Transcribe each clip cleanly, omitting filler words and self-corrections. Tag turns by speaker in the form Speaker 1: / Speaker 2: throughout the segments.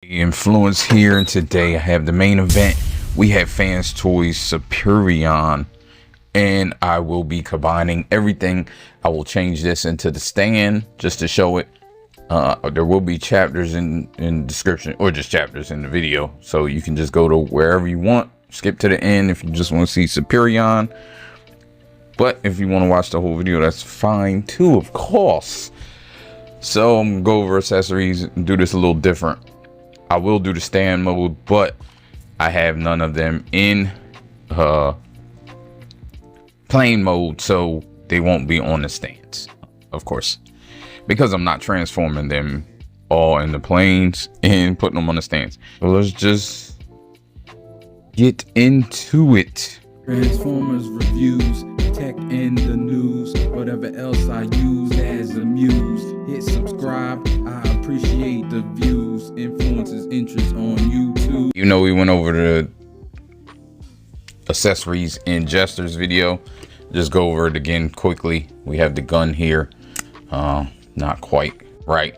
Speaker 1: Inflewence here, and today I have the main event. We have FansToys Superion, and I will be combining everything. I will change this into the stand just to show it. There will be chapters in description, or just chapters in the video, so you can just go to wherever you want, skip to the end if you just want to see Superion. But if you want to watch the whole video, that's fine too, of course. So I'm gonna go over accessories and do this a little different. I will do the stand mode, but I have none of them in plane mode, so they won't be on the stands, of course, because I'm not transforming them all in the planes and putting them on the stands. So let's just get into it.
Speaker 2: Transformers reviews, tech and the news, whatever else I use as a muse. Hit subscribe, I appreciate the views. Influences interest on YouTube.
Speaker 1: You know, we went over the accessories in Jester's video. Just go over it again quickly. We have the gun here. Not quite right.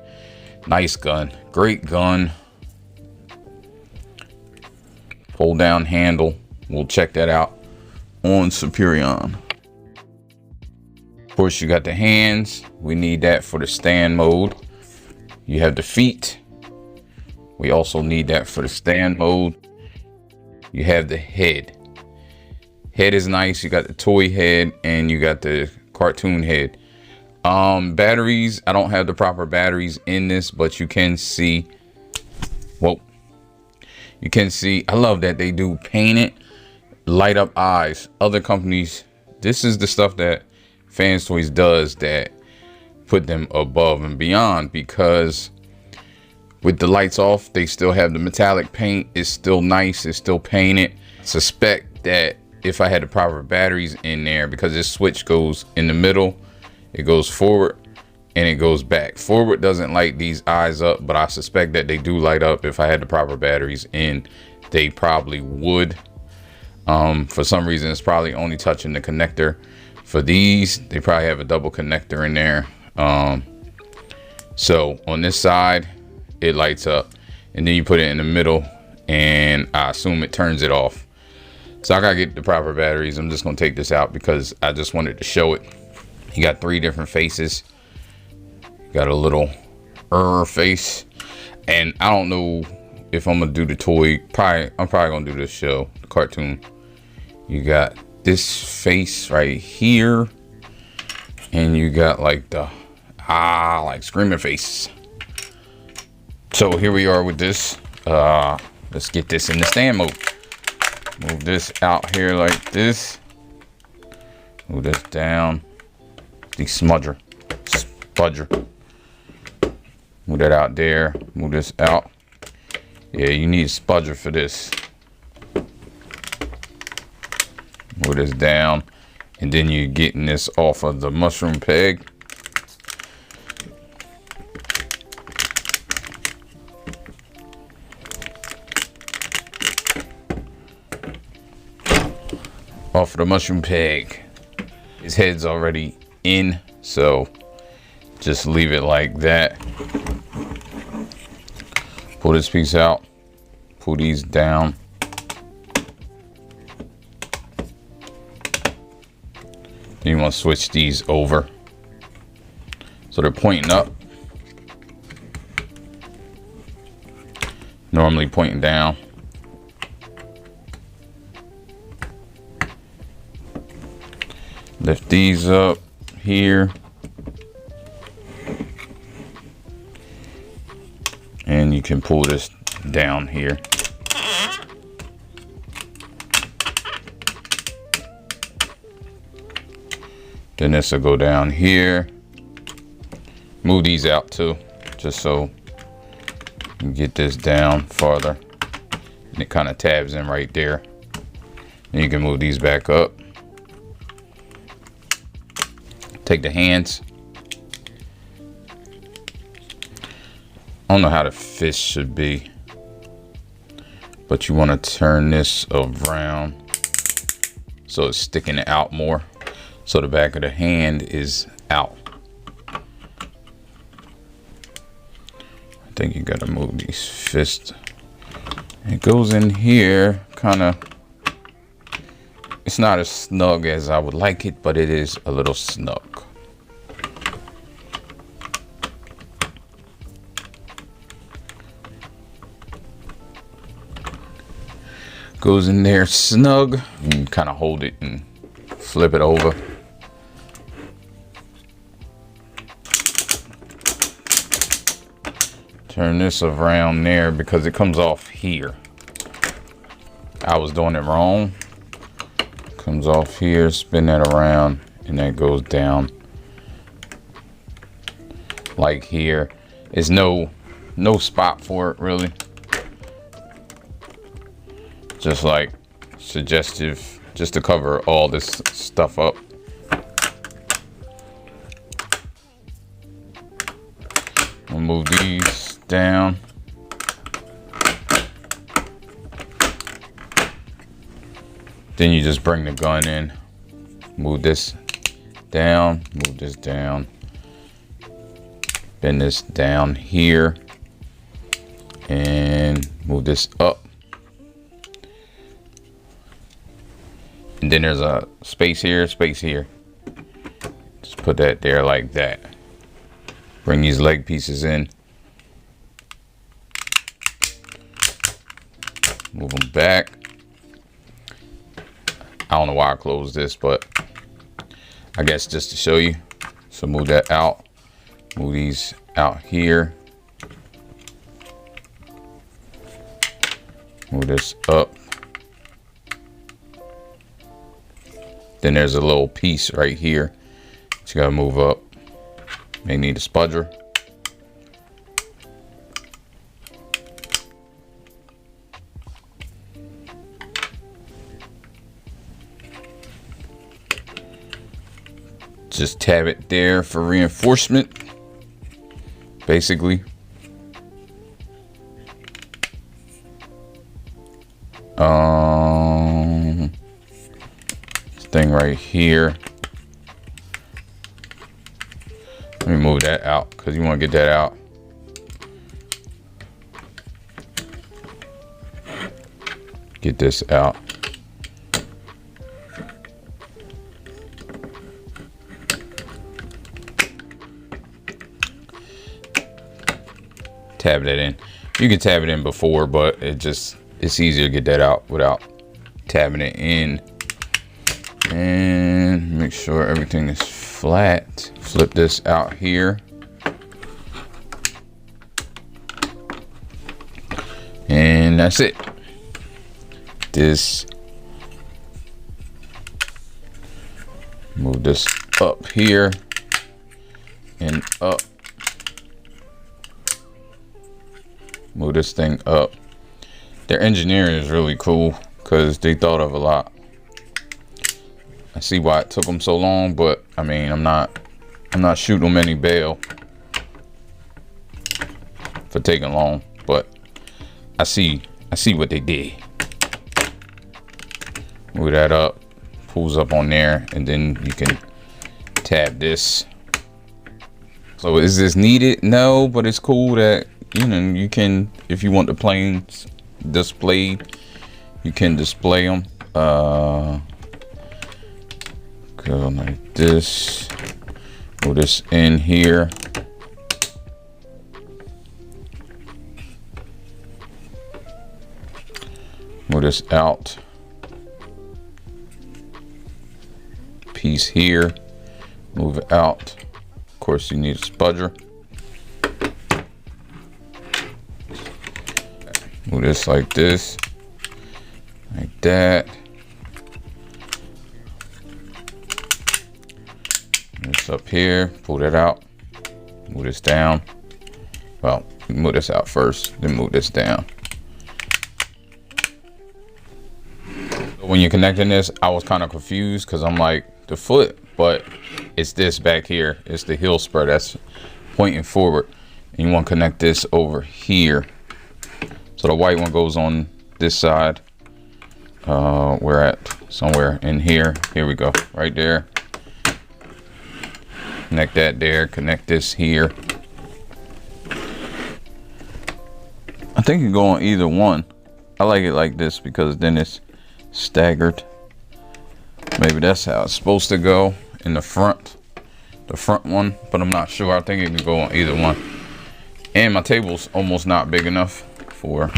Speaker 1: Nice gun, great gun. Fold down handle. We'll check that out on Superion. Of course, you got the hands. We need that for the stand mode. You have the feet. We also need that for the stand mode. You have the head. Head is nice. You got the toy head and you got the cartoon head. Batteries, I don't have the proper batteries in this, but you can see, whoa, you can see, I love that they do paint it, light up eyes. Other companies, this is the stuff that FansToys does that put them above and beyond, because with the lights off, they still have the metallic paint. It's still nice, it's still painted. Suspect that if I had the proper batteries in there, because this switch goes in the middle, it goes forward and it goes back. Forward doesn't light these eyes up, but I suspect that they do light up. If I had the proper batteries in, they probably would. For some reason, it's probably only touching the connector. For these, they probably have a double connector in there. So on this side, it lights up, and then you put it in the middle, and I assume it turns it off. So I gotta get the proper batteries. I'm just gonna take this out because I just wanted to show it. You got 3 different faces. You got a little face, and I don't know if I'm gonna do the toy. I'm probably gonna do this show, the cartoon. You got this face right here, and you got like the like screaming face. So here we are with this. Let's get this in the stand mode. Move this out here like this. Move this down. The spudger. Move that out there. Move this out. Yeah, you need a spudger for this. Move this down, and then you're getting this off of the mushroom peg. Off of the mushroom peg. His head's already in, so just leave it like that. Pull this piece out, pull these down. Then you want to switch these over so they're pointing up. Normally pointing down. Lift these up here, and you can pull this down here. Then this will go down here. Move these out too, just so you can get this down farther. And it kind of tabs in right there. And you can move these back up. Take the hands. I don't know how the fist should be, but you want to turn this around so it's sticking it out more, so the back of the hand is out. I think you gotta move these fists. It goes in here, kind of. It's not as snug as I would like it, but it is a little snug. Goes in there snug. You can kind of hold it and flip it over. Turn this around there because it comes off here. I was doing it wrong. Comes off here, spin that around, and that goes down like here. There's no spot for it really. Just like suggestive, just to cover all this stuff up. We'll move these down. Then you just bring the gun in, move this down, move this down, bend this down here, and move this up. And then there's a space here, space here. Just put that there like that. Bring these leg pieces in. Move them back. I don't know why I closed this, but I guess just to show you. So move that out. Move these out here. Move this up. Then there's a little piece right here that you gotta move up. May need a spudger. Just tab it there for reinforcement, basically. This thing right here. Let me move that out because you want to get that out. Get this out. Tab that in. You can tab it in before, but it's easier to get that out without tabbing it in. And make sure everything is flat. Flip this out here. And that's it. This. Move this up here and up. Move this thing up. Their engineering is really cool because they thought of a lot. I see why it took them so long, but I mean, I'm not shooting them any bail for taking long, but I see what they did. Move that up, pulls up on there, and then you can tab this. So is this needed? No, but it's cool that, you know, you can, if you want the planes displayed, you can display them. Go like this. Move this in here. Move this out. Piece here. Move it out. Of course, you need a spudger. Move this like this. Like that. This up here, pull that out, move this down. Well, move this out first, then move this down. When you're connecting this, I was kind of confused because I'm like, the foot, but it's this back here. It's the heel spur that's pointing forward. And you want to connect this over here. So the white one goes on this side. We're at somewhere in here. Here we go, right there. Connect that there, connect this here. I think you can go on either one. I like it like this because then it's staggered. Maybe that's how it's supposed to go in the front one, but I'm not sure. I think it can go on either one. And my table's almost not big enough for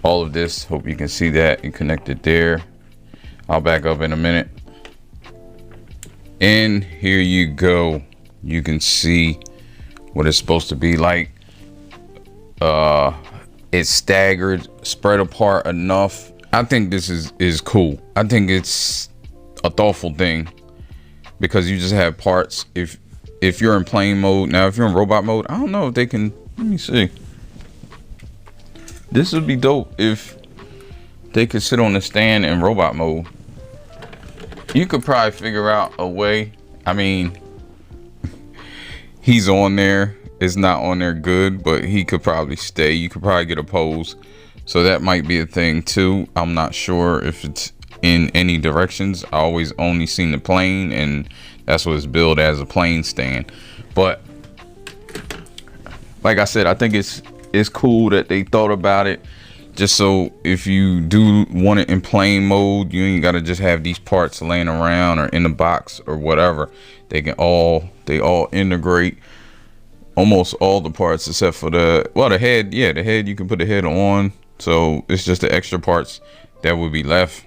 Speaker 1: all of this. Hope you can see that and connect it there. I'll back up in a minute. And here you go. You can see what it's supposed to be like. It's staggered, spread apart enough. I think this is cool. I think it's a thoughtful thing because you just have parts. If you're in plane mode, now if you're in robot mode, I don't know if they can, let me see. This would be dope if they could sit on the stand in robot mode. You could probably figure out a way. I mean, he's on there. It's not on there good, but he could probably stay. You could probably get a pose. So that might be a thing too. I'm not sure if it's in any directions. I always only seen the plane, and that's what it's billed as, a plane stand. But like I said, I think it's cool that they thought about it. Just so if you do want it in plane mode, you ain't gotta just have these parts laying around or in the box or whatever. They all integrate. Almost all the parts except for the head. Yeah, the head, you can put the head on, so it's just the extra parts that would be left.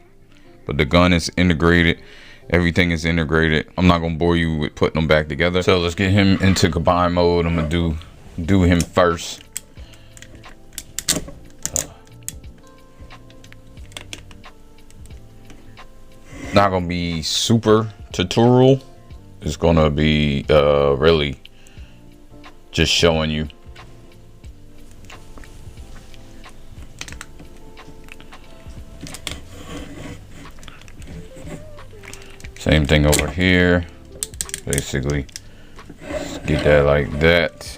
Speaker 1: But the gun is integrated, everything is integrated. I'm not gonna bore you with putting them back together, so let's get him into combine mode. I'm gonna do him first. Not gonna be super tutorial. It's gonna be really just showing you. Same thing over here. Basically, just get that like that.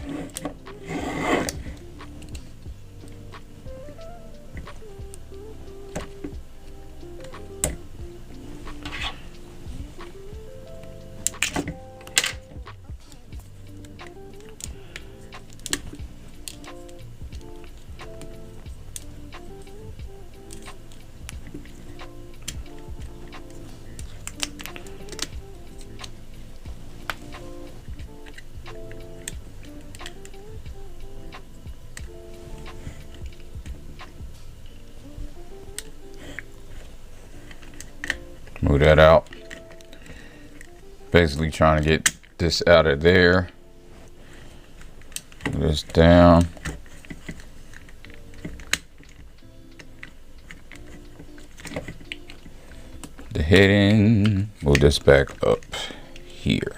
Speaker 1: Move that out. Basically trying to get this out of there. Move this down. The head in. Move this back up here.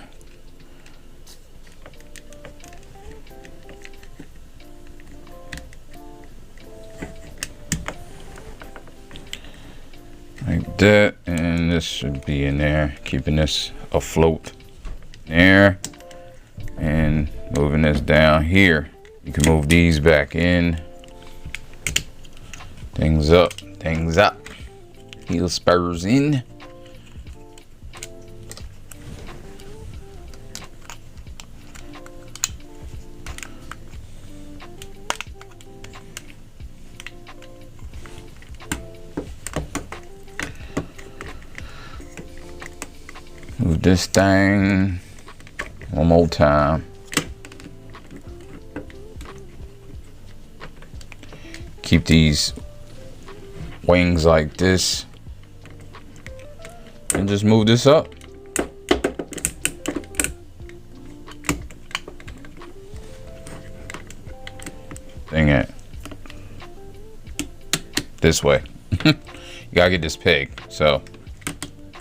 Speaker 1: Like that, and this should be in there, keeping this afloat there, and moving this down here. You can move these back in. Things up, heel spurs in. Move this thing one more time. Keep these wings like this. And just move this up. Dang it. This way. You gotta get this peg. So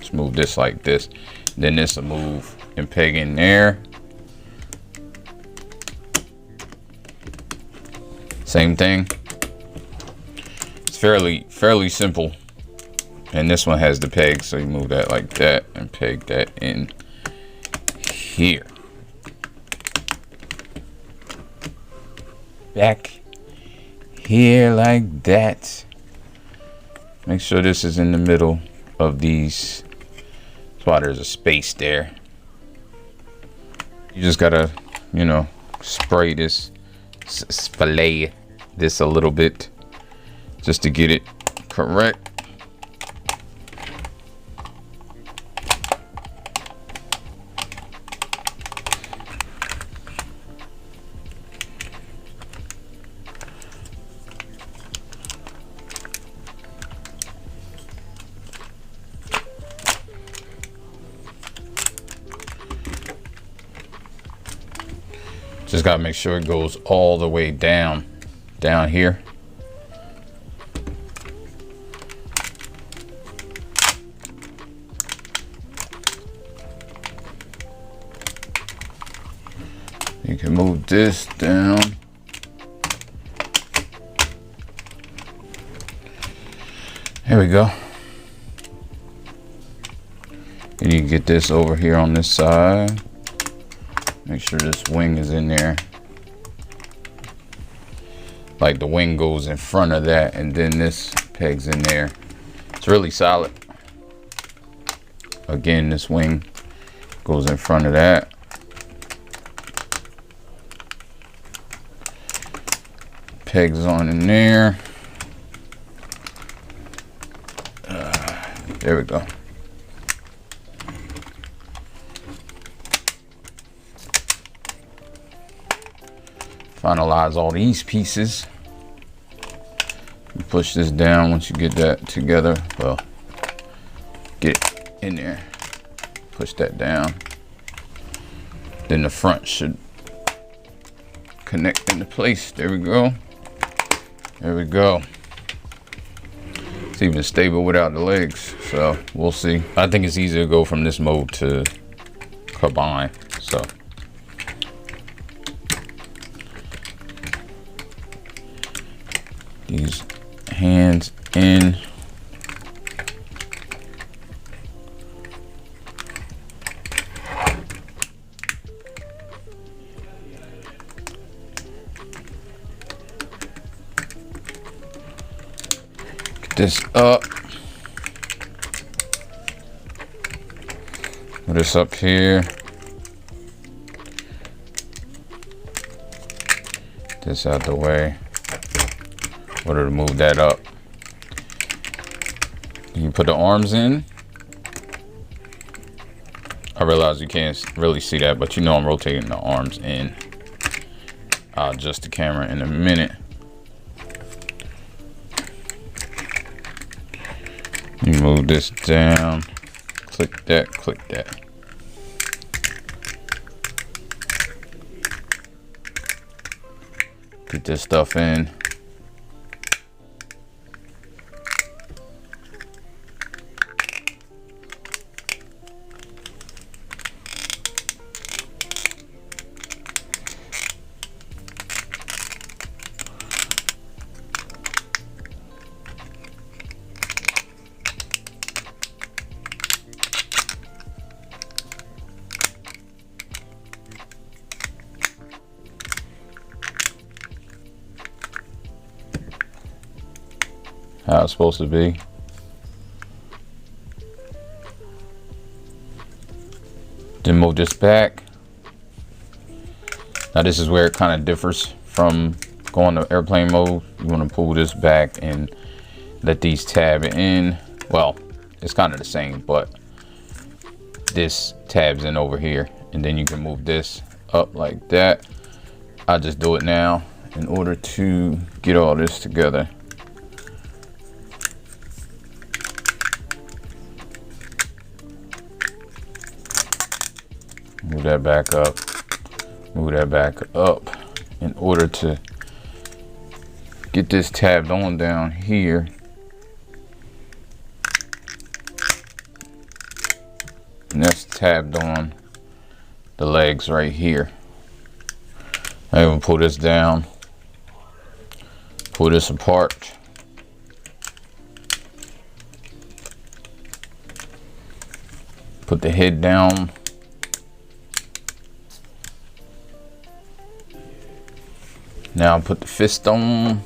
Speaker 1: just move this like this. Then this will move and peg in there. Same thing. It's fairly simple. And this one has the peg, so you move that like that and peg that in here. Back here like that. Make sure this is in the middle of these. That's why there's a space there. You just gotta, you know, spray this, fillet this a little bit just to get it correct. Just gotta make sure it goes all the way down here. You can move this down. There we go. And you can get this over here on this side. Make sure this wing is in there. Like the wing goes in front of that, and then this pegs in there. It's really solid. Again, this wing goes in front of that. Pegs on in there. There we go. Finalize all these pieces. You push this down once you get that together. Well, get it in there. Push that down. Then the front should connect into place. There we go. There we go. It's even stable without the legs, so we'll see. I think it's easier to go from this mode to combine. So these hands in. Get this up. Put this up here. This out the way. In order to move that up. You put the arms in. I realize you can't really see that, but you know I'm rotating the arms in. I'll adjust the camera in a minute. You move this down. Click that, click that. Get this stuff in. How it's supposed to be. Then move this back. Now this is where it kind of differs from going to airplane mode. You want to pull this back and let these tab in. Well, it's kind of the same, but this tabs in over here, and then you can move this up like that. I'll just do it now in order to get all this together. Move that back up, move that back up in order to get this tabbed on down here. And that's tabbed on the legs right here. I'm gonna pull this down, pull this apart. Put the head down. Now put the fist on.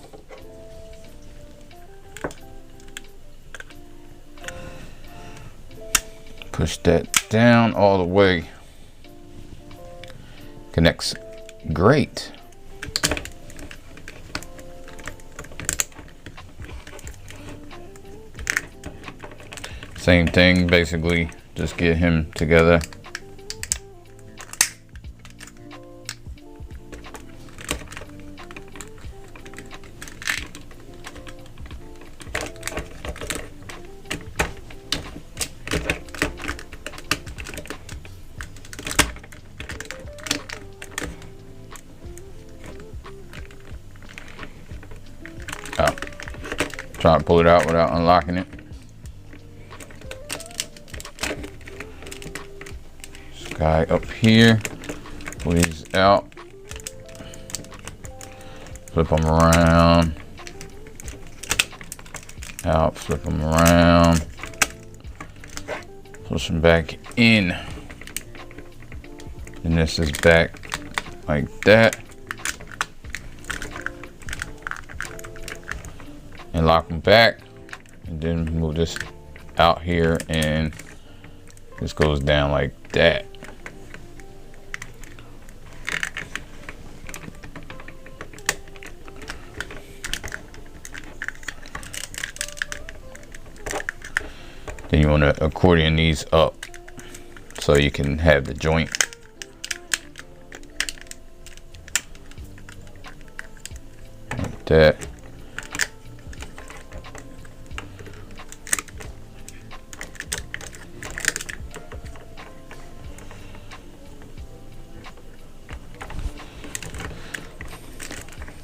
Speaker 1: Push that down all the way. Connects great. Same thing, basically, just get him together. Oh, trying to pull it out without unlocking it. This guy up here, pull these out, flip them around, out, flip them around, push them back in, and this is back like that. And lock them back, and then move this out here, and this goes down like that. Then you want to accordion these up so you can have the joint. Like that.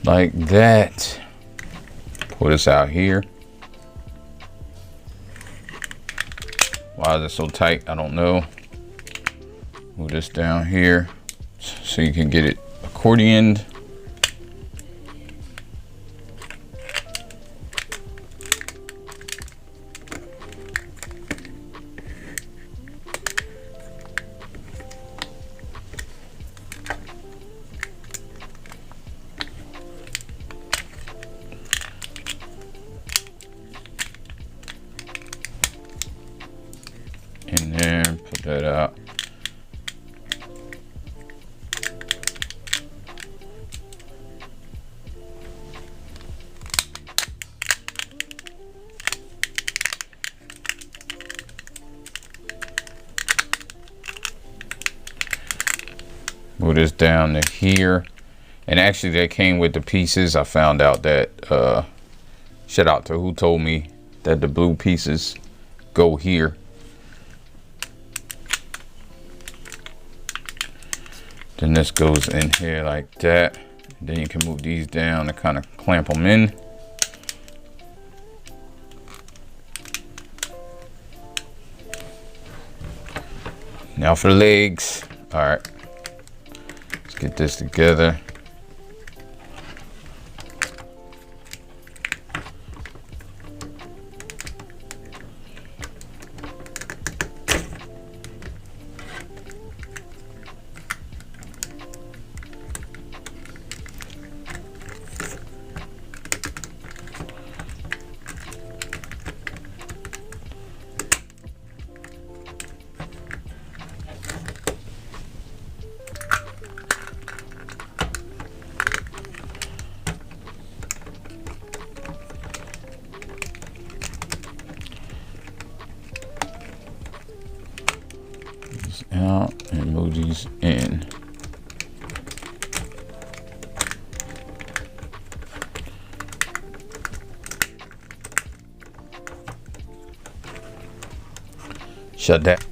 Speaker 1: Like that. Pull this out here. Why is it so tight? I don't know. Move this down here so you can get it accordioned. In there, put that out. Move this down to here. And actually they came with the pieces. I found out that, shout out to who told me that the blue pieces go here. Then this goes in here like that. Then you can move these down to kind of clamp them in. Now for the legs. All right, let's get this together. Out and move these in. Shut that.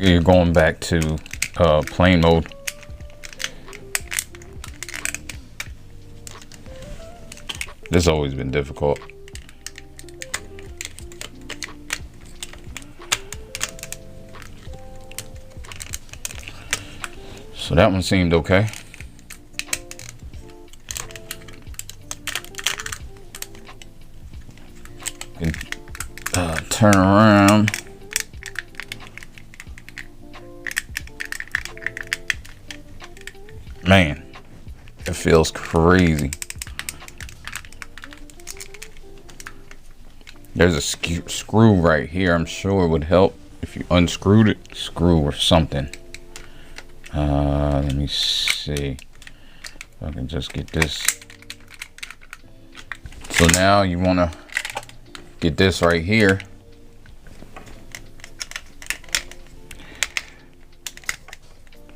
Speaker 1: you're going back to plane mode. This has always been difficult. So that one seemed okay. And turn around. Man, it feels crazy. There's a screw right here. I'm sure it would help if you unscrewed it. Screw or something. Let me see if I can just get this. So now you want to get this right here.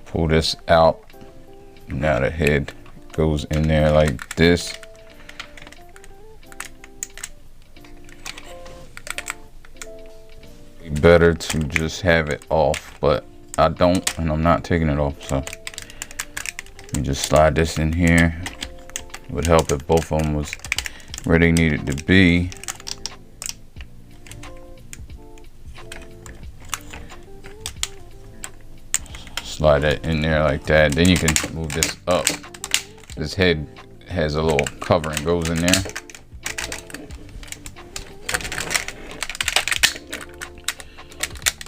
Speaker 1: Pull this out. Now the head goes in there like this. Be better to just have it off, but I don't, and I'm not taking it off. So you just slide this in here. It would help if both of them was where they needed to be. Slide that in there like that. Then you can move this up. This head has a little cover and goes in there.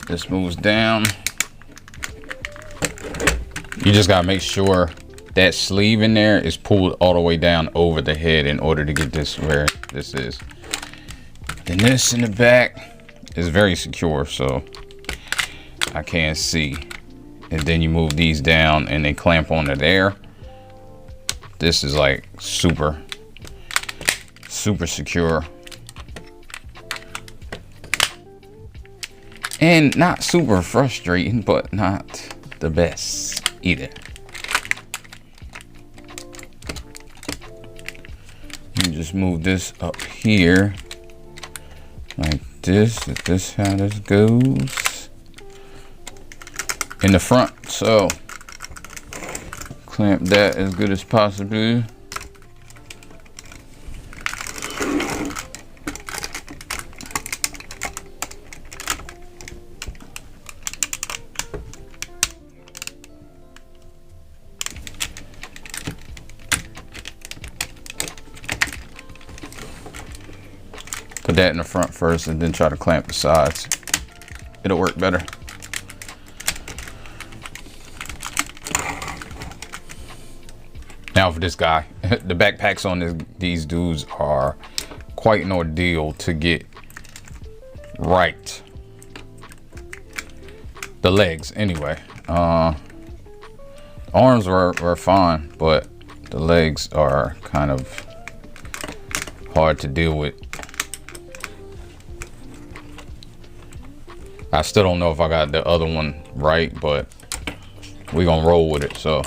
Speaker 1: This moves down. You just gotta make sure that sleeve in there is pulled all the way down over the head in order to get this where this is. Then this in the back is very secure, so I can't see. And then you move these down and they clamp onto there. This is like super secure. And not super frustrating, but not the best either. You just move this up here like this. Is this how this goes? In the front, so clamp that as good as possible. Put that in the front first and then try to clamp the sides. It'll work better. Now for this guy, the backpacks on these dudes are quite an ordeal to get right. The legs, anyway. Arms were fine, but the legs are kind of hard to deal with. I still don't know if I got the other one right, but we're gonna roll with it, so.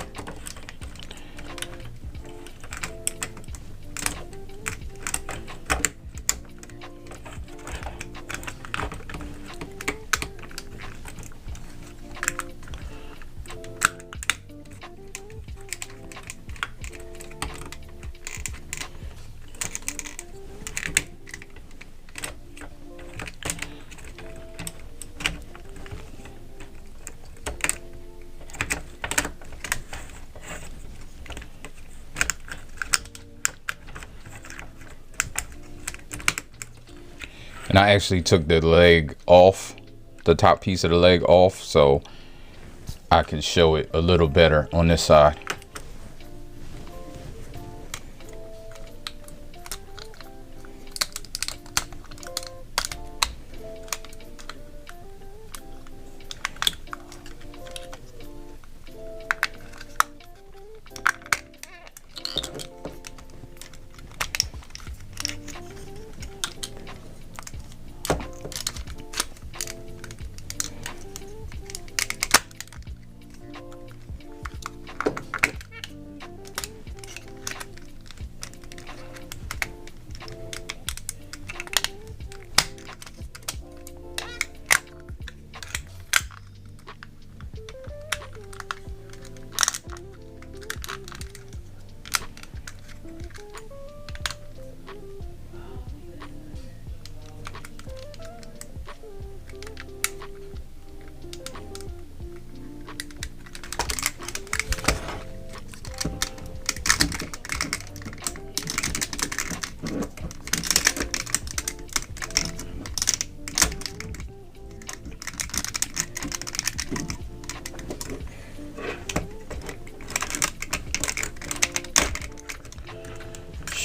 Speaker 1: And I actually took the leg off, the top piece of the leg off, so I can show it a little better on this side.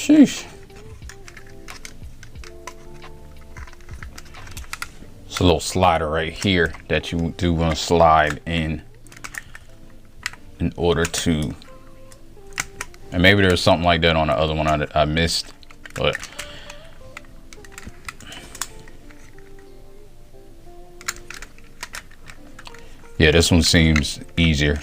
Speaker 1: Sheesh. It's a little slider right here that you do want to slide in order to, and maybe there's something like that on the other one I missed, but yeah, this one seems easier.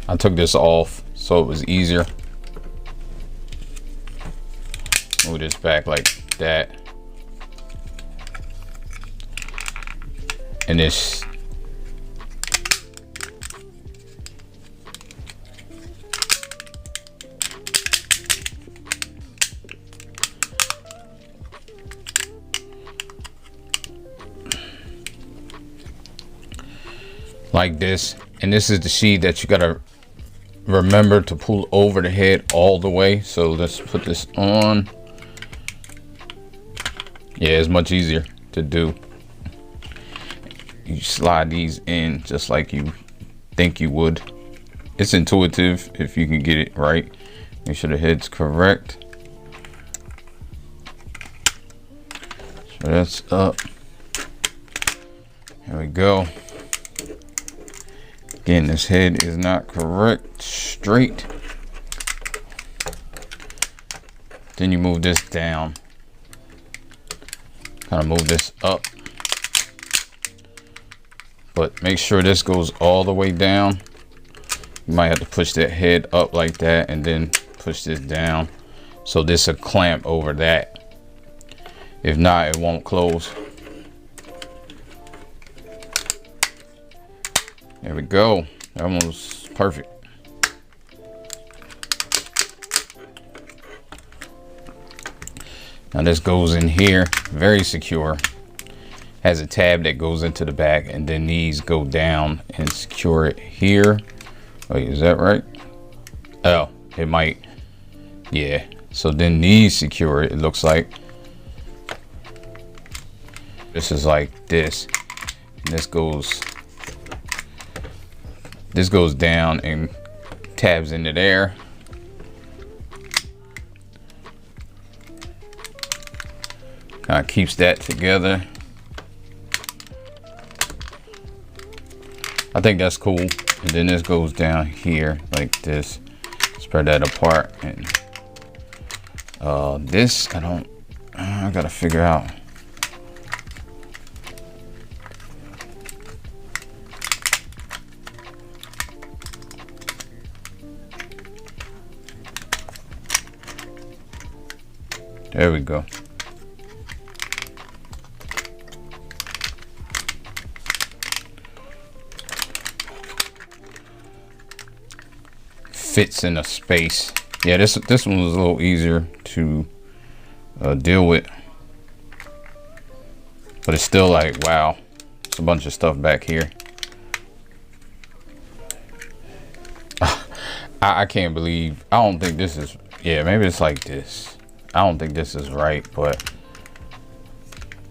Speaker 1: I took this off so it was easier. Move this back like that. And this like this, and this is the sheet that you gotta remember to pull over the head all the way. So let's put this on. Yeah, it's much easier to do. You slide these in just like you think you would. It's intuitive if you can get it right. Make sure the head's correct. So that's up. There we go. Again, this head is not correct, straight. Then you move this down. Kind of move this up. But make sure this goes all the way down. You might have to push that head up like that and then push this down. So this will clamp over that. If not, it won't close. There we go. That one was perfect. Now this goes in here, very secure. Has a tab that goes into the back, and then these go down and secure it here. Wait, is that right? Oh, it might. Yeah. So then these secure it, it looks like. This is like this. And this goes down and tabs into there. Kind of keeps that together. I think that's cool. And then this goes down here like this. Spread that apart. And this, I gotta figure out. There we go. Fits in a space. Yeah, this one was a little easier to deal with, but it's still like, wow, it's a bunch of stuff back here. I can't believe, I don't think this is, yeah, maybe it's like this. I don't think this is right, but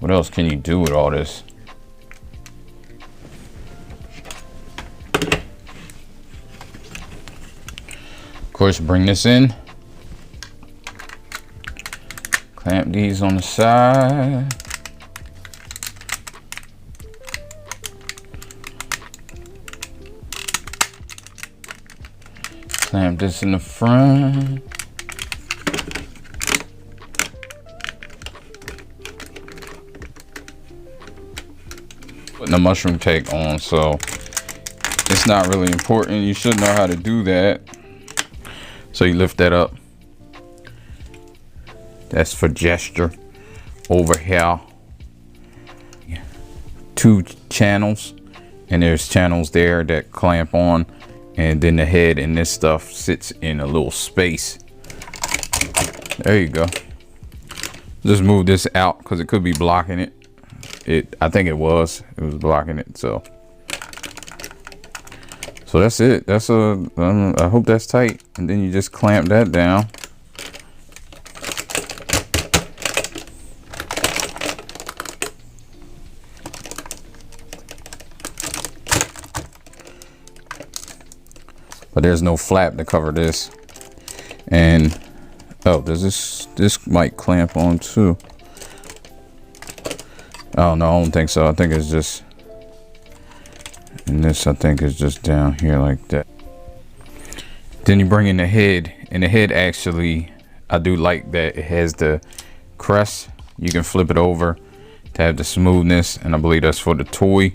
Speaker 1: what else can you do with all this? Of course, bring this in. Clamp these on the side. Clamp this in the front. Putting the mushroom take on, so it's not really important. You should know how to do that. So you lift that up. That's for gesture. Over here, 2 channels, and there's channels there that clamp on, and then the head and this stuff sits in a little space. There you go. Just move this out because it could be blocking it. I think it was blocking it. So that's it. That's I hope that's tight. And then you just clamp that down. but there's no flap to cover this. And oh, does this might clamp on too? Oh no, I don't think so. I think it's just, and this I think is just down here like that. Then you bring in the head, and the head actually, I do like that it has the crest. You can flip it over to have the smoothness, and I believe that's for the toy,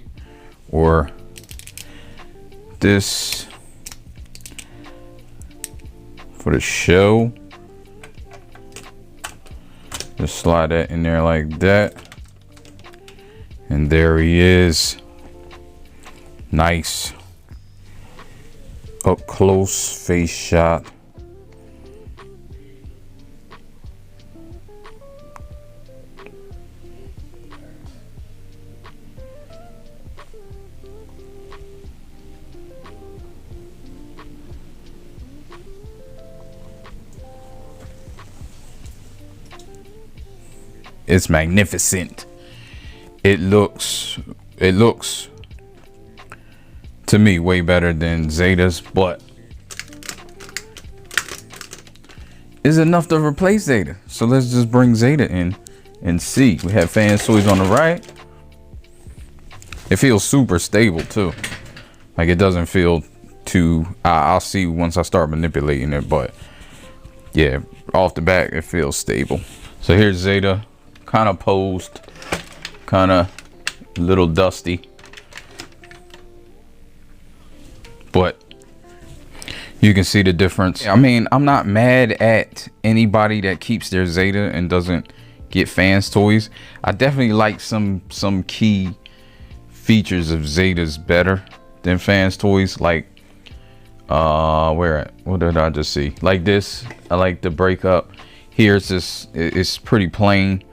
Speaker 1: or this for the show. Just slide that in there like that, and there he is. Nice up close face shot. It's magnificent. It looks to me way better than Zeta's, but is enough to replace Zeta. So let's just bring Zeta in and see. We have FansToys on the right. It feels super stable too. Like, it doesn't feel too, I'll see once I start manipulating it, but yeah, off the back it feels stable. So here's Zeta, kind of posed, kind of a little dusty, but you can see the difference. I mean, I'm not mad at anybody that keeps their Zeta and doesn't get FansToys. I definitely like some key features of Zetas better than FansToys. Like, what did I just see? Like this, I like the breakup. Here it's just, it's pretty plain.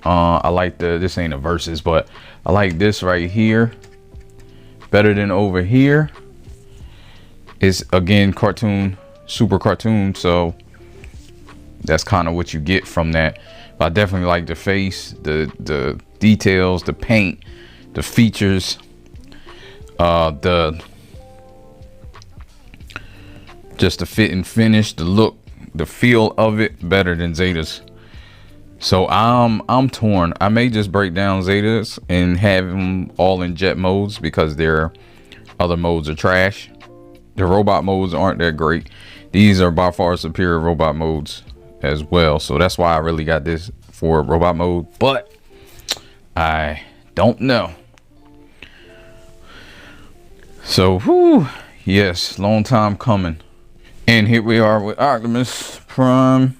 Speaker 1: I like this ain't a versus, but I like this right here better than over here. It's again cartoon, super cartoon, so that's kind of what you get from that. But I definitely like the face, the details, the paint, the features, just the fit and finish, the look, the feel of it better than Zetas. So I'm torn. I may just break down Zetas and have them all in jet modes, because their other modes are trash. The robot modes aren't that great. These are by far superior robot modes as well. So that's why I really got this for robot mode, but I don't know. So whew, yes, long time coming. And here we are with Optimus Prime.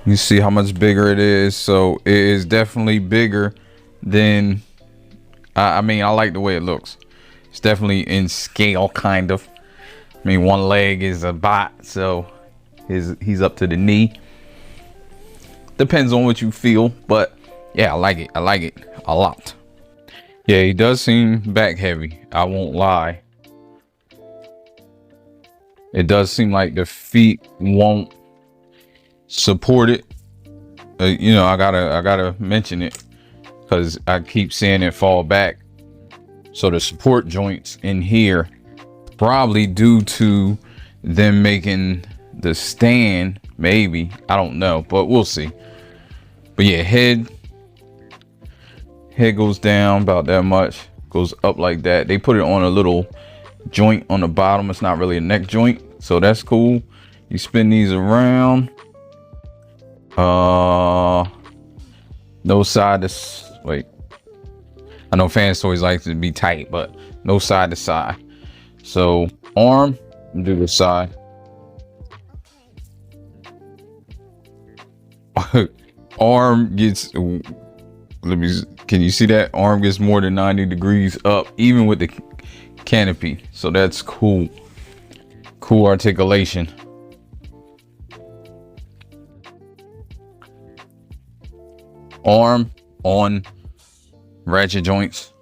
Speaker 1: You see how much bigger it is. So it is definitely bigger than, I mean, I like the way it looks. It's definitely in scale, kind of. I mean, one leg is a bot, so he's up to the knee. Depends on what you feel, but yeah, I like it. I like it a lot. Yeah, he does seem back heavy, I won't lie. It does seem like the feet won't support it. You know, I gotta mention it, because I keep seeing it fall back. So the support joints in here, probably due to them making the stand, maybe, I don't know, but we'll see. But yeah, head goes down about that much, goes up like that. They put it on a little joint on the bottom. It's not really a neck joint, so that's cool. You spin these around. No side to, wait, I know FansToys like to be tight, but no side to side. So arm, do the side. Arm gets, let me, can you see that? Arm gets more than 90 degrees up, even with the canopy. So that's cool. Cool articulation. Arm on ratchet joints,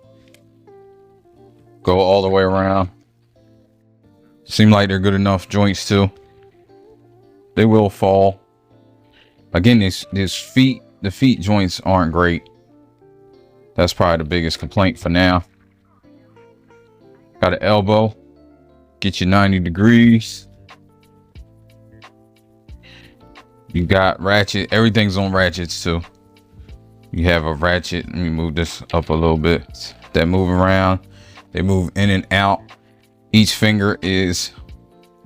Speaker 1: go all the way around. Seem like they're good enough joints too. They will fall. Again, this feet, the feet joints aren't great. That's probably the biggest complaint for now. Got an elbow, get you 90 degrees. You got ratchet, everything's on ratchets too. You have a ratchet, let me move this up a little bit, that move around, they move in and out. Each finger is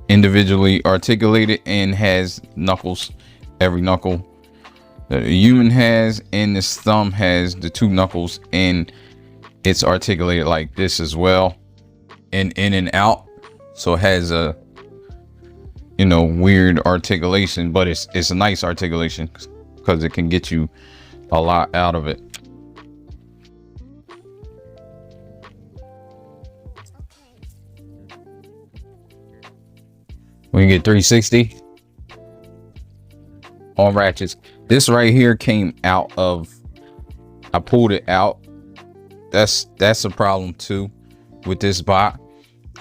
Speaker 1: individually articulated and has knuckles. Every knuckle that a human has, and this thumb has the 2 knuckles, and it's articulated like this as well, and in and out. So it has a, you know, weird articulation, but it's a nice articulation because it can get you a lot out of it. We can get 360 on ratchets. This right here came out of, I pulled it out. That's a problem too with this bot.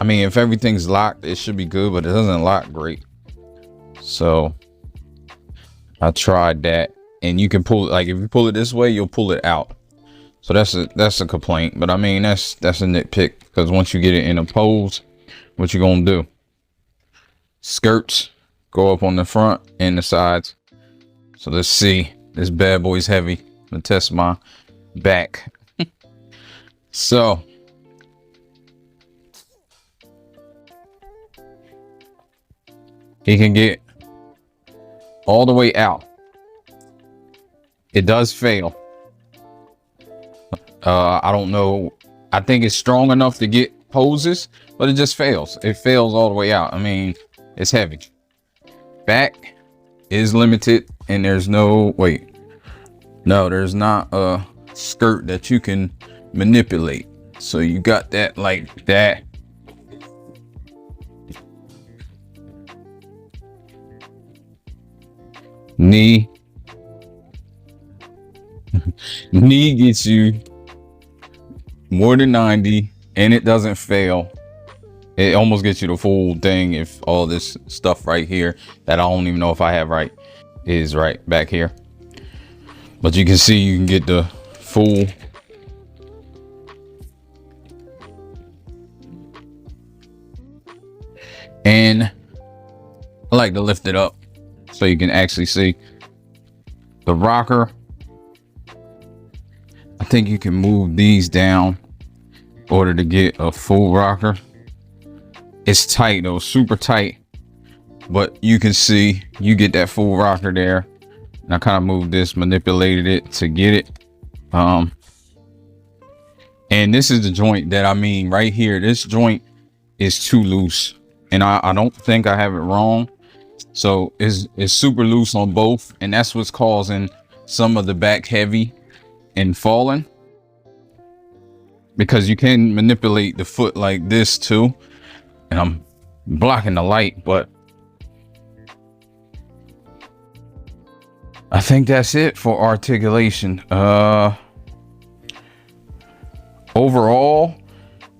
Speaker 1: I mean, if everything's locked, it should be good, but it doesn't lock great. So I tried that, and you can pull it, like if you pull it this way, you'll pull it out. So that's a complaint, but I mean, that's a nitpick, because once you get it in a pose, what you gonna do? Skirts go up on the front and the sides. So let's see, this bad boy's heavy. I'm gonna test my back. So he can get all the way out. It does fail. I don't know, I think it's strong enough to get poses, but it just fails. It fails all the way out. I mean, it's heavy. Back is limited, and there's no, wait, no, there's not a skirt that you can manipulate. So you got that like that. Knee. Knee gets you more than 90, and it doesn't fail. It almost gets you the full thing if all this stuff right here that I don't even know if I have right is right back here. But you can see you can get the full. And I like to lift it up so you can actually see the rocker. I think you can move these down in order to get a full rocker. It's tight though, super tight, but you can see you get that full rocker there. And I kind of moved this, manipulated it to get it. And this is the joint that I mean right here. This joint is too loose, and I don't think I have it wrong. So it's super loose on both, and that's what's causing some of the back heavy and falling, because you can manipulate the foot like this too. And I'm blocking the light, but I think that's it for articulation. Overall,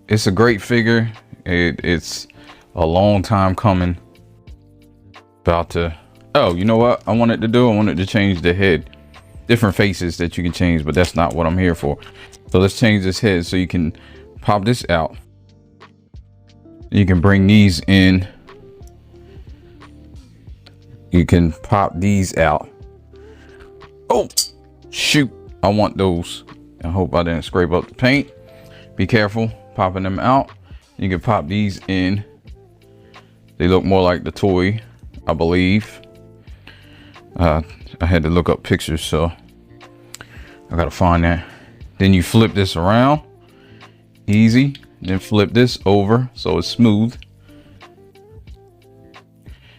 Speaker 1: it's a great figure. It's a long time coming. About to, oh, you know what I wanted to do? I wanted to change the head. Different faces that you can change, but that's not what I'm here for. So let's change this head so you can pop this out. You can bring these in. You can pop these out. Oh, shoot. I want those. I hope I didn't scrape up the paint. Be careful popping them out. You can pop these in. They look more like the toy, I believe. I had to look up pictures, so I gotta find that. Then you flip this around. Easy. Then flip this over so it's smooth.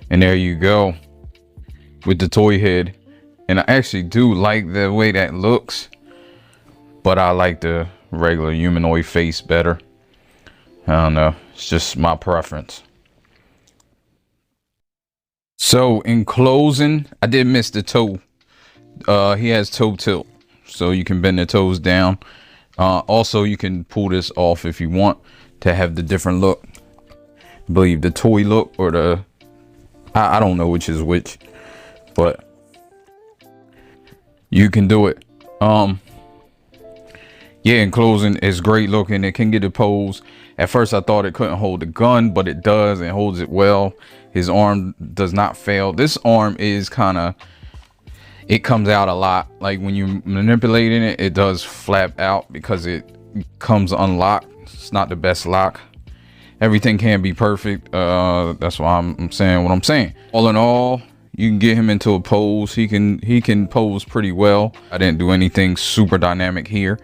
Speaker 1: And there you go with the toy head. And I actually do like the way that looks, but I like the regular humanoid face better. I don't know, it's just my preference. So in closing, I did miss the toe. He has toe tilt, so you can bend the toes down. Also, you can pull this off if you want to have the different look. I believe the toy look or the, I don't know which is which, but you can do it. Yeah, in closing, it's great looking. It can get the pose. At first I thought it couldn't hold the gun, but it does and holds it well. His arm does not fail. This arm is kind of, it comes out a lot. Like when you're manipulating it, it does flap out because it comes unlocked. It's not the best lock. Everything can be perfect. That's why I'm saying what I'm saying. All in all, you can get him into a pose. He can pose pretty well. I didn't do anything super dynamic here,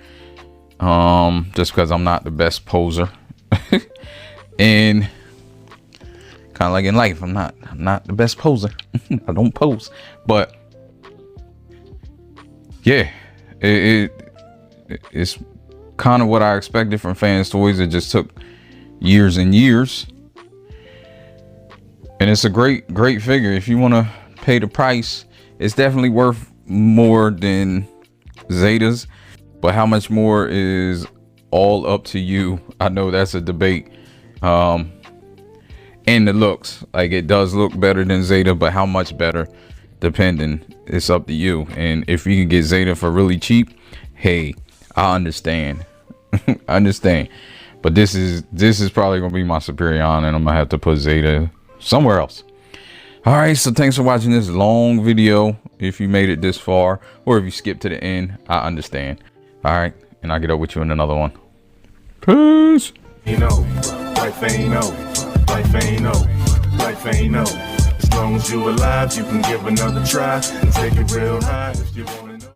Speaker 1: just because I'm not the best poser. And kind of like in life, I'm not the best poser. I don't pose, but yeah, it's kind of what I expected from FansToys. It just took years and years, and it's a great figure. If you want to pay the price, it's definitely worth more than Zeta's, but how much more is all up to you. I know that's a debate. And the looks, like, it does look better than Zeta, but how much better, depending, it's up to you. And if you can get Zeta for really cheap, hey, I understand. I understand. But this is probably gonna be my Superion, and I'm gonna have to put Zeta somewhere else. All right, so thanks for watching this long video. If you made it this far, or if you skipped to the end, I understand. All right, and I'll get up with you in another one. Peace.
Speaker 3: You know, life ain't over, life ain't over, life ain't over. As long as you alive, you can give another try and take it real high if you want.